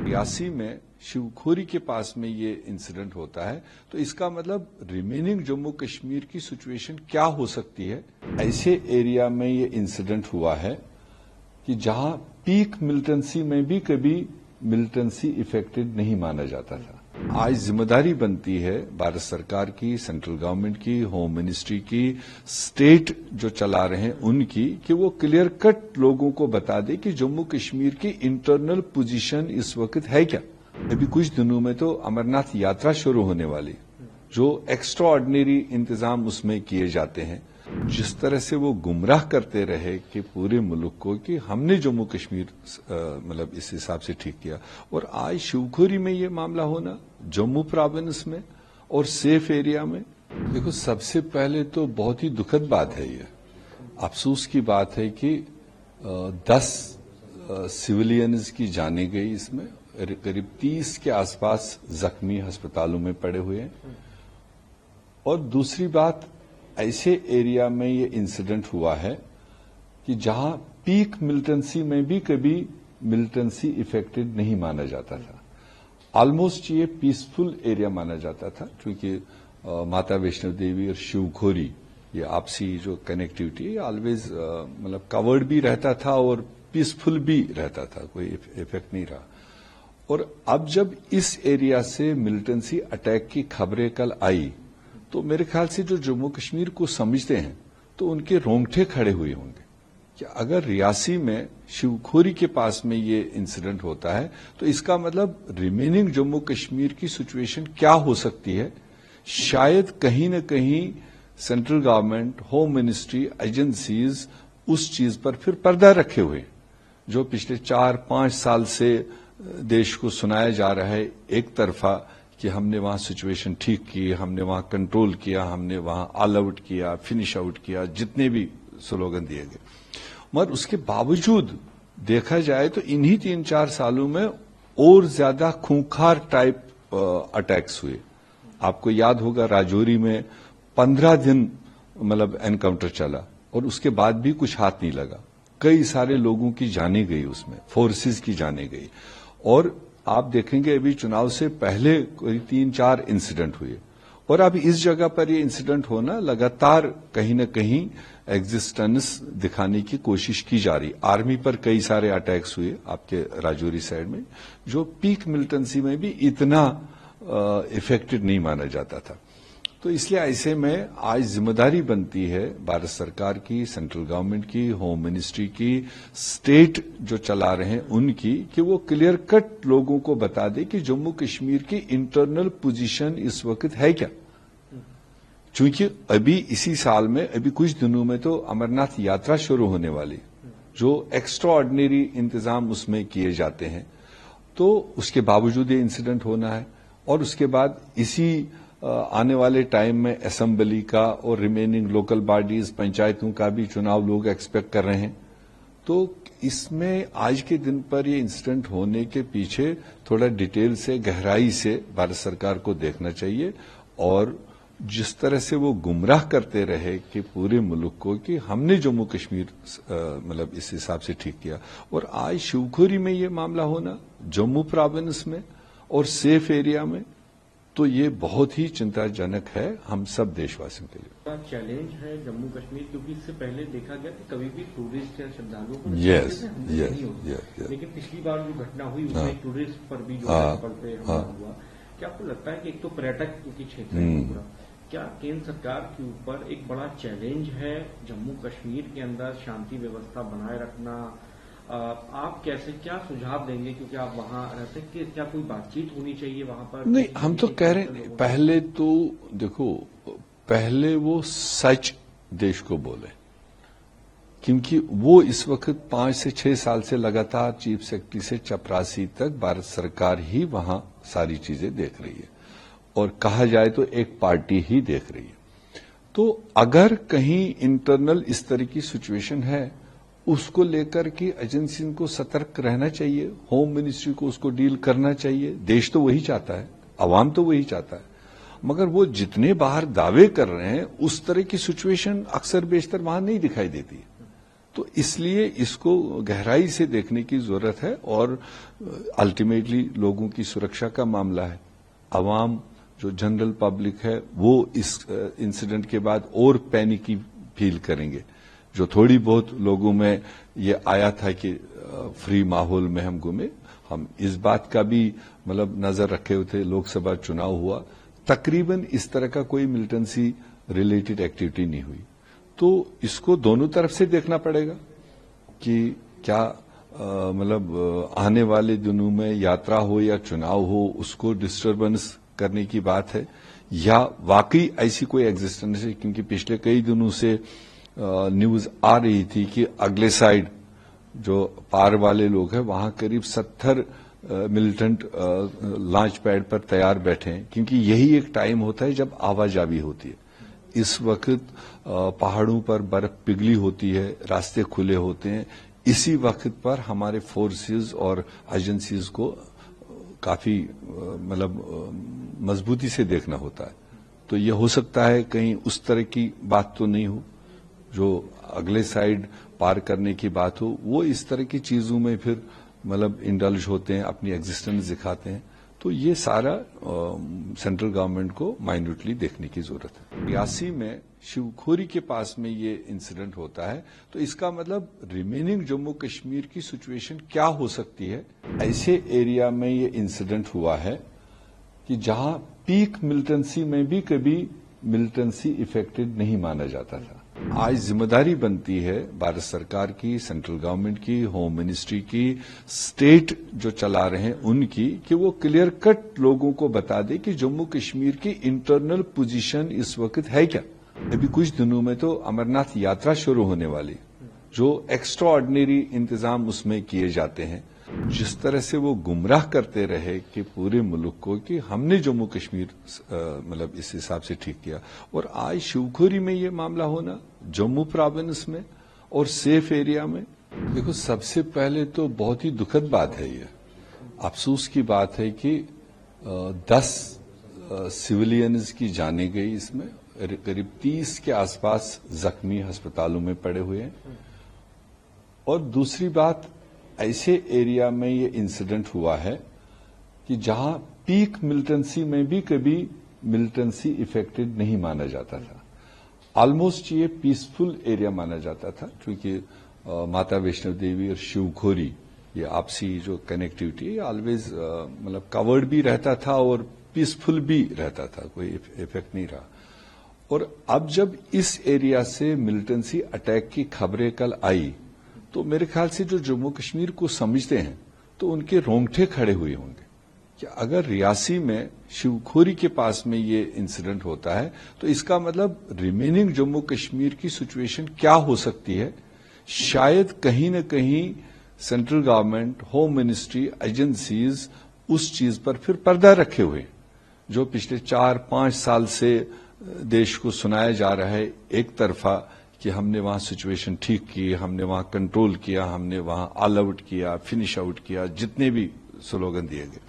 रियासी में शिवखोरी के पास में ये इंसिडेंट होता है तो इसका मतलब रिमेनिंग जम्मू कश्मीर की सिचुएशन क्या हो सकती है। ऐसे एरिया में ये इंसिडेंट हुआ है कि जहां पीक मिलिटेंसी में भी कभी मिलिटेंसी इफेक्टेड नहीं माना जाता था। आज जिम्मेदारी बनती है भारत सरकार की, सेंट्रल गवर्नमेंट की, होम मिनिस्ट्री की, स्टेट जो चला रहे हैं उनकी, कि वो क्लियर कट लोगों को बता दे कि जम्मू कश्मीर की इंटरनल पोजीशन इस वक्त है क्या। अभी कुछ दिनों में तो अमरनाथ यात्रा शुरू होने वाली, जो एक्स्ट्रा ऑर्डिनरी इंतजाम उसमें किए जाते हैं। जिस तरह से वो गुमराह करते रहे कि पूरे मुल्क को कि हमने जम्मू कश्मीर मतलब इस हिसाब से ठीक किया, और आज शिवखोरी में ये मामला होना, जम्मू प्रोविंस में और सेफ एरिया में, देखो सबसे पहले तो बहुत ही दुखद बात है। ये अफसोस की बात है कि 10 सिविलियंस की जाने गई, इसमें करीब 30 के आसपास जख्मी अस्पतालों में पड़े हुए हैं। और दूसरी बात, ऐसे एरिया में ये इंसिडेंट हुआ है कि जहां पीक मिलिटेंसी में भी कभी मिलिटेंसी इफेक्टेड नहीं माना जाता था। ऑलमोस्ट ये पीसफुल एरिया माना जाता था, क्योंकि माता वैष्णो देवी और शिवखोरी ये आपसी जो कनेक्टिविटी है ऑलवेज मतलब कवर्ड भी रहता था और पीसफुल भी रहता था, कोई इफेक्ट नहीं रहा। और अब जब इस एरिया से मिलिटेंसी अटैक की खबरें कल आई तो मेरे ख्याल से जो जम्मू कश्मीर को समझते हैं तो उनके रोंगटे खड़े हुए होंगे कि अगर रियासी में शिवखोरी के पास में ये इंसिडेंट होता है तो इसका मतलब रिमेनिंग जम्मू कश्मीर की सिचुएशन क्या हो सकती है। शायद कहीं न कहीं central government, home ministry, agencies उस चीज पर फिर पर्दा रखे हुए, जो पिछले 4-5 साल से देश को सुनाया जा रहा है एक तरफा कि हमने वहां सिचुएशन ठीक की, हमने वहां कंट्रोल किया, हमने वहां ऑल आउट किया, फिनिश आउट किया, जितने भी स्लोगन दिए गए। मगर उसके बावजूद देखा जाए तो इन्हीं 3-4 सालों में और ज्यादा खूंखार टाइप अटैक्स हुए। आपको याद होगा राजौरी में 15 दिन मतलब एनकाउंटर चला और उसके बाद भी कुछ हाथ नहीं लगा। कई सारे लोगों की जाने गई, उसमें फोर्सेस की जाने गई। और आप देखेंगे अभी चुनाव से पहले कोई 3-4 इंसिडेंट हुए, और अब इस जगह पर ये इंसिडेंट होना लगातार कहीं न कहीं एग्जिस्टेंस दिखाने की कोशिश की जा रही। आर्मी पर कई सारे अटैक्स हुए आपके राजौरी साइड में, जो पीक मिलिटेंसी में भी इतना इफेक्टेड नहीं माना जाता था। तो इसलिए ऐसे में आज जिम्मेदारी बनती है भारत सरकार की, सेंट्रल गवर्नमेंट की, होम मिनिस्ट्री की, स्टेट जो चला रहे हैं उनकी, कि वो क्लियर कट लोगों को बता दे कि जम्मू कश्मीर की इंटरनल पोजीशन इस वक्त है क्या। क्योंकि अभी इसी साल में, अभी कुछ दिनों में तो अमरनाथ यात्रा शुरू होने वाली, जो एक्स्ट्रा ऑर्डिनरी इंतजाम उसमें किए जाते हैं। तो उसके बावजूद ये इंसिडेंट होना है, और उसके बाद इसी आने वाले टाइम में असेंबली का और रिमेनिंग लोकल बॉडीज, पंचायतों का भी चुनाव लोग एक्सपेक्ट कर रहे हैं। तो इसमें आज के दिन पर ये इंसिडेंट होने के पीछे थोड़ा डिटेल से, गहराई से भारत सरकार को देखना चाहिए। और जिस तरह से वो गुमराह करते रहे कि पूरे मुल्क को कि हमने जम्मू कश्मीर मतलब इस हिसाब से ठीक किया, और आज शिवखोरी में ये मामला होना, जम्मू प्रोविंस में और सेफ एरिया में, तो ये बहुत ही चिंताजनक है हम सब देशवासियों के लिए। चैलेंज है जम्मू कश्मीर, क्योंकि इससे पहले देखा गया कि कभी भी टूरिस्ट या श्रद्धालुओं को नहीं होता, लेकिन पिछली बार जो घटना हुई उसमें टूरिस्ट पर भी जो टेम्पल पे हमला हुआ। क्या आपको लगता है कि एक तो पर्यटक की क्षेत्र है पूरा, क्या केंद्र सरकार के ऊपर एक बड़ा चैलेंज है जम्मू कश्मीर के अंदर शांति व्यवस्था बनाए रखना? आप कैसे, क्या सुझाव देंगे, क्योंकि आप वहां रहते, कि क्या कोई बातचीत होनी चाहिए वहां पर? नहीं, हम तो कह रहे हैं पहले तो देखो, पहले वो सच देश को बोले, क्योंकि वो इस वक्त 5 से 6 साल से लगातार चीफ सेक्रेटरी से चपरासी तक भारत सरकार ही वहां सारी चीजें देख रही है, और कहा जाए तो एक पार्टी ही देख रही है। तो अगर कहीं इंटरनल इस तरह की सिचुएशन है, उसको लेकर के एजेंसी को सतर्क रहना चाहिए, होम मिनिस्ट्री को उसको डील करना चाहिए। देश तो वही चाहता है, अवाम तो वही चाहता है, मगर वो जितने बाहर दावे कर रहे हैं उस तरह की सिचुएशन अक्सर बेशतर वहां नहीं दिखाई देती है। تو اس لیے اس کو گہرائی سے دیکھنے کی ضرورت ہے اور الٹیمیٹلی لوگوں کی سرکشا کا معاملہ ہے. عوام جو جنرل پبلک ہے وہ اس انسیڈنٹ کے بعد اور پینیکی فیل کریں گے. جو تھوڑی بہت لوگوں میں یہ آیا تھا کہ فری ماحول میں ہم گھومے، ہم اس بات کا بھی نظر رکھے ہوئے تھے. لوک سبھا چناؤ ہوا، تقریباً اس طرح کا کوئی ملٹنسی ریلیٹڈ ایکٹیویٹی نہیں ہوئی. تو اس کو دونوں طرف سے دیکھنا پڑے گا کہ کیا آنے والے دنوں میں یاترا ہو یا چناؤ ہو اس کو ڈسٹربنس کرنے کی بات ہے یا واقعی ایسی کوئی ایگزسٹنس ہے. کیونکہ پچھلے کئی دنوں سے نیوز آ رہی تھی کہ اگلے سائڈ جو پار والے لوگ ہیں وہاں قریب 70 ملیٹنٹ لانچ پیڈ پر تیار بیٹھے ہیں، کیونکہ یہی ایک ٹائم ہوتا ہے جب آواجابی ہوتی ہے. اس وقت پہاڑوں پر برف پگھلی ہوتی ہے، راستے کھلے ہوتے ہیں. اسی وقت پر ہمارے فورسز اور ایجنسیز کو کافی مضبوطی سے دیکھنا ہوتا ہے. تو یہ ہو سکتا ہے کہیں اس طرح کی بات تو نہیں ہو جو اگلے سائڈ پار کرنے کی بات ہو. وہ اس طرح کی چیزوں میں پھر انڈلج ہوتے ہیں، اپنی ایگزسٹنس دکھاتے ہیں. تو یہ سارا سینٹرل گورنمنٹ کو مائنوٹلی دیکھنے کی ضرورت ہے. ریاسی میں شیوکھوری کے پاس میں یہ انسیڈنٹ ہوتا ہے تو اس کا ریمیننگ جموں کشمیر کی سچویشن کیا ہو سکتی ہے. ایسے ایریا میں یہ انسیڈنٹ ہوا ہے کہ جہاں پیک ملٹنسی میں بھی کبھی ملٹنسی افیکٹڈ نہیں مانا جاتا تھا. آج ذمہ داری بنتی ہے بھارت سرکار کی، سینٹرل گورنمنٹ کی، ہوم منسٹری کی، اسٹیٹ جو چلا رہے ہیں ان کی، کہ وہ کلیئر کٹ لوگوں کو بتا دے کہ جموں کشمیر کی انٹرنل پوزیشن اس وقت ہے کیا. ابھی کچھ دنوں میں تو امرناتھ یاترا شروع ہونے والی، جو ایکسٹرا آرڈنری انتظام اس میں کیے جاتے ہیں. جس طرح سے وہ گمراہ کرتے رہے کہ پورے ملک کو کہ ہم نے جموں کشمیر اس حساب سے ٹھیک کیا، اور آج شیوکھوری میں یہ معاملہ ہونا، جموں پروونس میں اور سیف ایریا میں. دیکھو سب سے پہلے تو بہت ہی دکھد بات ہے، یہ افسوس کی بات ہے کہ 10 سویلینز کی جانیں گئی، اس میں قریب 30 کے آس پاس زخمی ہسپتالوں میں پڑے ہوئے ہیں. اور دوسری بات، ایسے ایریا میں یہ انسیڈنٹ ہوا ہے کہ جہاں پیک ملٹنسی میں بھی کبھی ملٹنسی افیکٹڈ نہیں مانا جاتا تھا. آلموسٹ یہ پیسفل ایریا مانا جاتا تھا، کیونکہ ماتا ویشنو دیوی اور شیوکھوری یہ آپسی جو کنیکٹیوٹی ہے آلویز کورڈ بھی رہتا تھا اور پیسفل بھی رہتا تھا، کوئی افیکٹ نہیں رہا. اور اب جب اس ایریا سے ملٹنسی اٹیک کی خبریں کل آئی تو میرے خیال سے جو جموں کشمیر کو سمجھتے ہیں تو ان کے رونگٹے کھڑے ہوئے ہوں گے کہ اگر ریاسی میں شیوکھوری کے پاس میں یہ انسیڈنٹ ہوتا ہے تو اس کا ریمیننگ جموں کشمیر کی سچویشن کیا ہو سکتی ہے. شاید کہیں نہ کہیں central government, home ministry, agencies اس چیز پر پھر پردہ رکھے ہوئے جو پچھلے 4-5 سال سے دیش کو سنایا جا رہا ہے ایک طرفہ کہ ہم نے وہاں سچویشن ٹھیک کی، ہم نے وہاں کنٹرول کیا، ہم نے وہاں آل آؤٹ کیا، فنش آؤٹ کیا، جتنے بھی سلوگن دیے گئے.